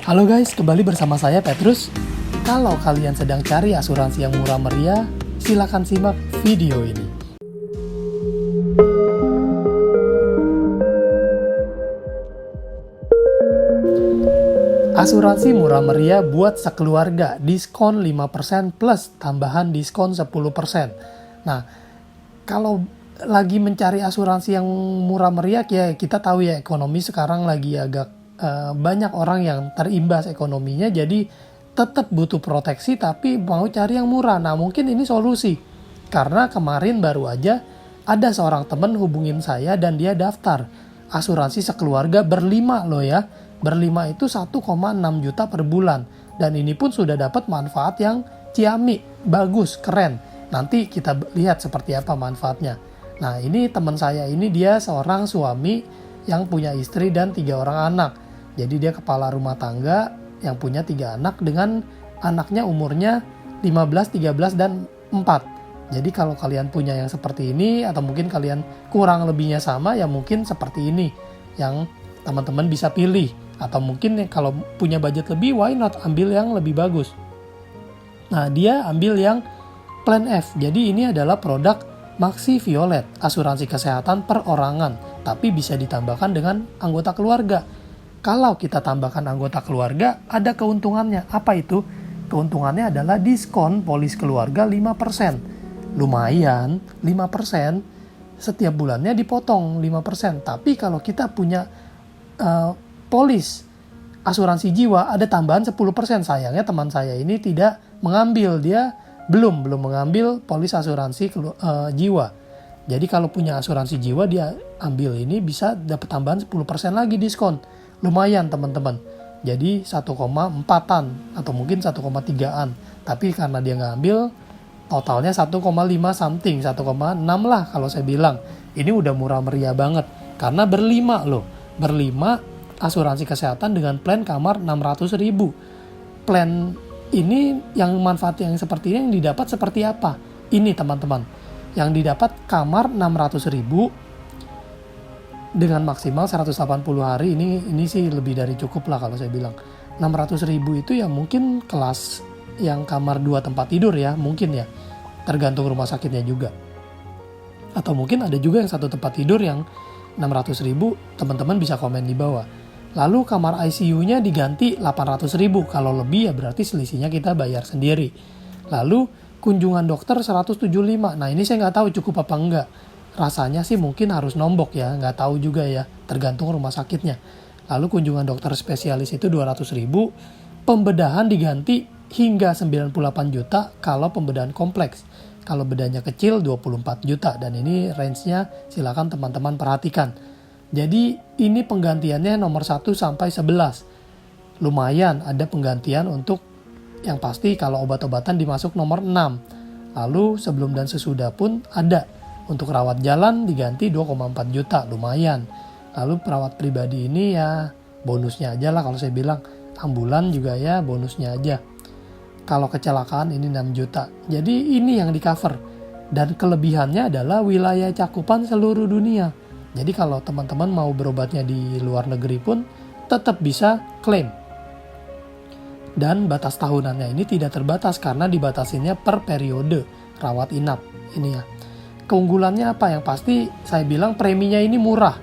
Halo guys, kembali bersama saya Petrus. Kalau kalian sedang cari asuransi yang murah meriah, silakan simak video ini. Asuransi murah meriah buat sekeluarga, diskon 5% plus tambahan diskon 10%. Nah, kalau lagi mencari asuransi yang murah meriah, ya kita tahu ya ekonomi sekarang lagi agak banyak orang yang terimbas ekonominya, jadi tetap butuh proteksi tapi mau cari yang murah. Nah, mungkin ini solusi. Karena kemarin baru aja ada seorang teman hubungin saya dan dia daftar asuransi sekeluarga berlima loh ya. Berlima itu 1,6 juta per bulan. Dan ini pun sudah dapat manfaat yang ciamik, bagus, keren. Nanti kita lihat seperti apa manfaatnya. Nah, ini teman saya ini dia seorang suami yang punya istri dan 3 orang anak. Jadi dia kepala rumah tangga yang punya 3 anak dengan anaknya umurnya 15, 13, dan 4. Jadi kalau kalian punya yang seperti ini atau mungkin kalian kurang lebihnya sama, ya mungkin seperti ini yang teman-teman bisa pilih. Atau mungkin kalau punya budget lebih, why not ambil yang lebih bagus. Nah, dia ambil yang Plan F. Jadi ini adalah produk Maxi Violet, asuransi kesehatan perorangan, tapi bisa ditambahkan dengan anggota keluarga. Kalau kita tambahkan anggota keluarga, ada keuntungannya. Apa itu? Keuntungannya adalah diskon polis keluarga 5%. Lumayan, 5%. Setiap bulannya dipotong 5%. Tapi kalau kita punya polis asuransi jiwa, ada tambahan 10%. Sayangnya teman saya ini tidak mengambil. Dia belum mengambil polis asuransi jiwa. Jadi kalau punya asuransi jiwa, dia ambil ini bisa dapat tambahan 10% lagi diskon. Lumayan teman-teman. Jadi 1,4an atau mungkin 1,3an. Tapi karena dia nggak ambil, totalnya 1,5 something, 1,6 lah kalau saya bilang. Ini udah murah meriah banget. Karena berlima loh. Berlima asuransi kesehatan dengan plan kamar 600.000. Plan ini yang manfaat yang seperti ini yang didapat seperti apa? Ini teman-teman. Yang didapat kamar 600.000 dengan maksimal 180 hari. Ini sih lebih dari cukup lah kalau saya bilang. 600.000 itu ya mungkin kelas yang kamar 2 tempat tidur ya, mungkin ya. Tergantung rumah sakitnya juga. Atau mungkin ada juga yang 1 tempat tidur yang 600.000, teman-teman bisa komen di bawah. Lalu kamar ICU-nya diganti 800.000, kalau lebih ya berarti selisihnya kita bayar sendiri. Lalu kunjungan dokter 175, nah ini saya nggak tahu cukup apa enggak. Rasanya sih mungkin harus nombok ya, nggak tahu juga ya, tergantung rumah sakitnya. Lalu kunjungan dokter spesialis itu 200.000, pembedahan diganti hingga 98 juta kalau pembedahan kompleks. Kalau bedanya kecil 24 juta, dan ini range-nya silakan teman-teman perhatikan. Jadi ini penggantiannya nomor 1 sampai 11. Lumayan ada penggantian untuk yang pasti kalau obat-obatan dimasuk nomor 6. Lalu sebelum dan sesudah pun ada. Untuk rawat jalan diganti 2,4 juta, lumayan. Lalu perawat pribadi ini ya bonusnya aja lah kalau saya bilang. Ambulan juga ya bonusnya aja. Kalau kecelakaan ini 6 juta. Jadi ini yang di cover. Dan kelebihannya adalah wilayah cakupan seluruh dunia. Jadi kalau teman-teman mau berobatnya di luar negeri pun tetap bisa klaim. Dan batas tahunannya ini tidak terbatas karena dibatasinya per periode rawat inap. Ini ya. Keunggulannya apa? Yang pasti saya bilang preminya ini murah.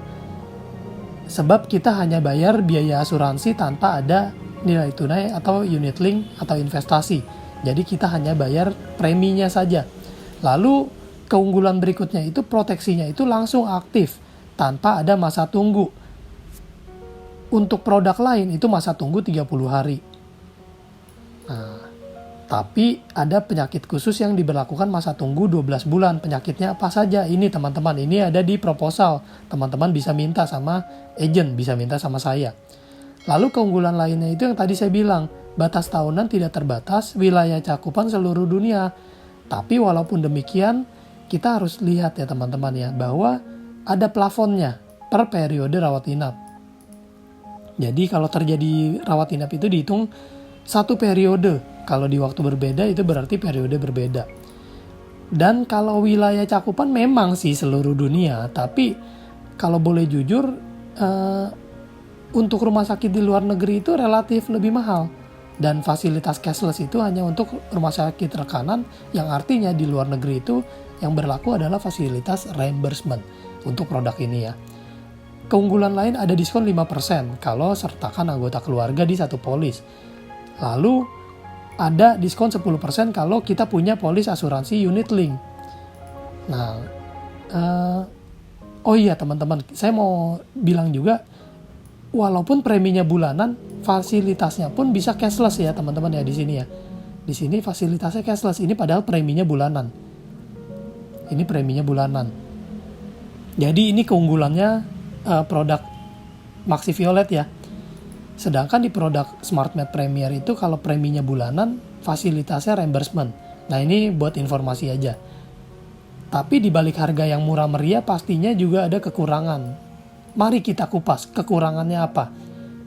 Sebab kita hanya bayar biaya asuransi tanpa ada nilai tunai atau unit link atau investasi. Jadi kita hanya bayar preminya saja. Lalu keunggulan berikutnya itu proteksinya itu langsung aktif tanpa ada masa tunggu. Untuk produk lain itu masa tunggu 30 hari. Nah, tapi ada penyakit khusus yang diberlakukan masa tunggu 12 bulan. Penyakitnya apa saja? Ini teman-teman, ini ada di proposal. Teman-teman bisa minta sama agent, bisa minta sama saya. Lalu keunggulan lainnya itu yang tadi saya bilang, batas tahunan tidak terbatas, wilayah cakupan seluruh dunia. Tapi walaupun demikian, kita harus lihat ya teman-teman ya, bahwa ada plafonnya per periode rawat inap. Jadi kalau terjadi rawat inap itu dihitung 1 periode. Kalau di waktu berbeda itu berarti periode berbeda. Dan kalau wilayah cakupan memang sih seluruh dunia, tapi kalau boleh jujur untuk rumah sakit di luar negeri itu relatif lebih mahal. Dan fasilitas cashless itu hanya untuk rumah sakit rekanan, yang artinya di luar negeri itu yang berlaku adalah fasilitas reimbursement untuk produk ini ya. Keunggulan lain ada diskon 5% kalau sertakan anggota keluarga di satu polis. Lalu ada diskon 10% kalau kita punya polis asuransi unit link. Nah, oh iya teman-teman, saya mau bilang juga, walaupun preminya bulanan, fasilitasnya pun bisa cashless ya teman-teman ya di sini ya. Di sini fasilitasnya cashless, ini padahal preminya bulanan. Ini preminya bulanan. Jadi ini keunggulannya produk Maxi Violet ya. Sedangkan di produk SmartMed Premier itu kalau preminya bulanan, fasilitasnya reimbursement. Nah ini buat informasi aja. Tapi di balik harga yang murah meriah pastinya juga ada kekurangan. Mari kita kupas kekurangannya apa.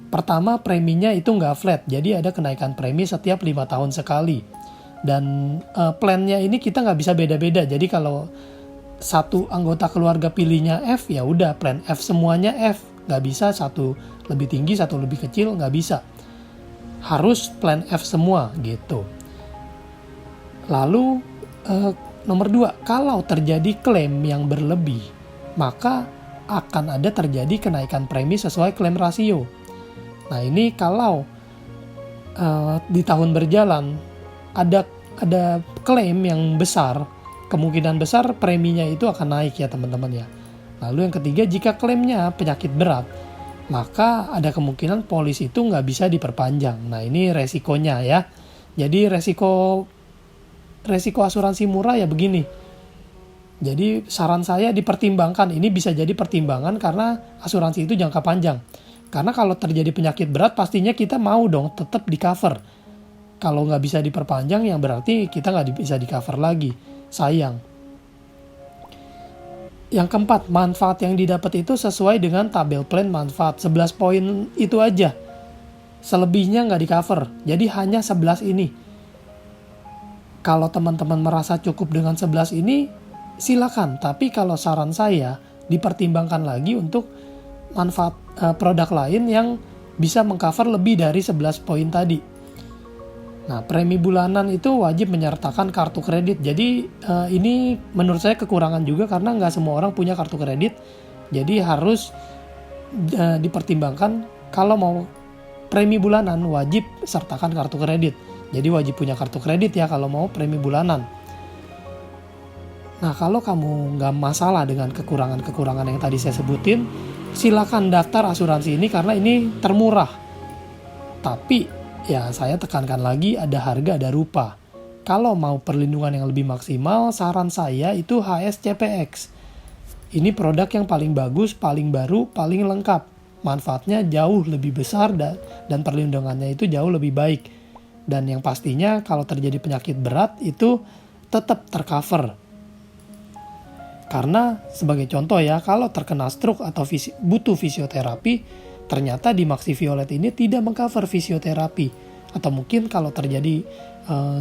Pertama, preminya itu nggak flat, jadi ada kenaikan premi setiap 5 tahun sekali. Dan plannya ini kita nggak bisa beda-beda. Jadi kalau satu anggota keluarga pilihnya F, ya udah plan F semuanya F. Nggak bisa satu lebih tinggi, satu lebih kecil, nggak bisa. Harus plan F semua gitu. Lalu nomor 2, kalau terjadi klaim yang berlebih, maka akan ada terjadi kenaikan premi sesuai klaim rasio. Nah ini kalau di tahun berjalan ada klaim yang besar, kemungkinan besar preminya itu akan naik ya teman-teman ya. Lalu yang ketiga, jika klaimnya penyakit berat, maka ada kemungkinan polis itu nggak bisa diperpanjang. Nah ini resikonya ya. Jadi resiko asuransi murah ya begini. Jadi saran saya dipertimbangkan, ini bisa jadi pertimbangan karena asuransi itu jangka panjang. Karena kalau terjadi penyakit berat pastinya kita mau dong tetap di cover. Kalau nggak bisa diperpanjang ya berarti kita nggak bisa di cover lagi. Sayang. Yang keempat, manfaat yang didapat itu sesuai dengan tabel plan manfaat. 11 poin itu aja. Selebihnya nggak di cover. Jadi hanya 11 ini. Kalau teman-teman merasa cukup dengan 11 ini, silakan. Tapi kalau saran saya, dipertimbangkan lagi untuk manfaat produk lain yang bisa mengcover lebih dari 11 poin tadi. Nah, premi bulanan itu wajib menyertakan kartu kredit. Jadi ini menurut saya kekurangan juga karena nggak semua orang punya kartu kredit. Jadi harus dipertimbangkan kalau mau premi bulanan wajib sertakan kartu kredit. Jadi wajib punya kartu kredit ya kalau mau premi bulanan. Nah, kalau kamu nggak masalah dengan kekurangan-kekurangan yang tadi saya sebutin, silakan daftar asuransi ini karena ini termurah. Tapi ya saya tekankan lagi, ada harga ada rupa. Kalau mau perlindungan yang lebih maksimal, saran saya itu HSCPX. Ini produk yang paling bagus, paling baru, paling lengkap. Manfaatnya jauh lebih besar dan perlindungannya itu jauh lebih baik. Dan yang pastinya kalau terjadi penyakit berat itu tetap tercover. Karena sebagai contoh ya, kalau terkena stroke atau butuh fisioterapi, ternyata di Maxi Violet ini tidak mengcover fisioterapi. Atau mungkin kalau terjadi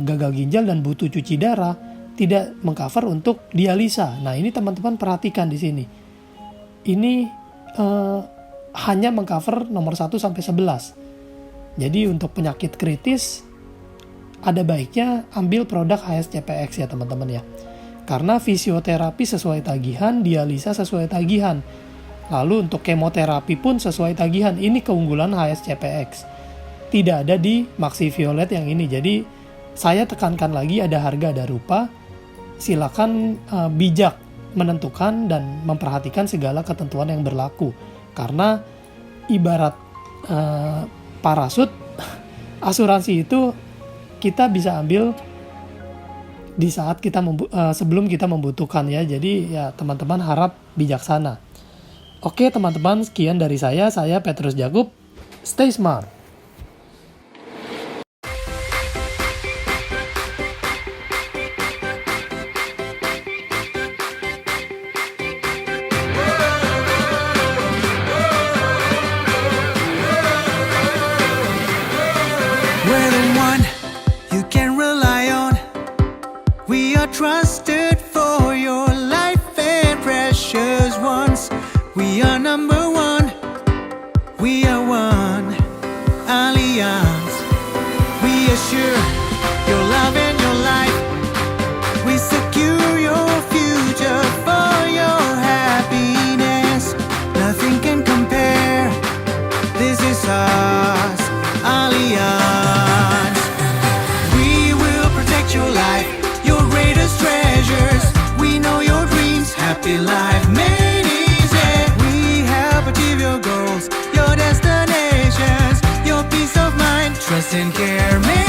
gagal ginjal dan butuh cuci darah, tidak mengcover untuk dialisa. Nah ini teman-teman perhatikan di sini. Ini hanya mengcover nomor 1 sampai 11. Jadi untuk penyakit kritis, ada baiknya ambil produk HSCPX ya teman-teman ya. Karena fisioterapi sesuai tagihan, dialisa sesuai tagihan. Lalu untuk kemoterapi pun sesuai tagihan. Ini keunggulan HSCPX. Tidak ada di Maxi Violet yang ini. Jadi saya tekankan lagi, ada harga ada rupa. Silakan bijak menentukan dan memperhatikan segala ketentuan yang berlaku. Karena ibarat parasut, asuransi itu kita bisa ambil di saat kita sebelum kita membutuhkan ya. Jadi ya teman-teman harap bijaksana. Oke teman-teman, sekian dari saya Petrus Jakub. Stay smart. We're the one you can rely on. We are trusted for your life and precious ones. We are number one. We are one. us, Allianz. We will protect your life, your greatest treasures. We know your dreams, happy life made easy. We help achieve your goals, your destinations, your peace of mind, trust and care.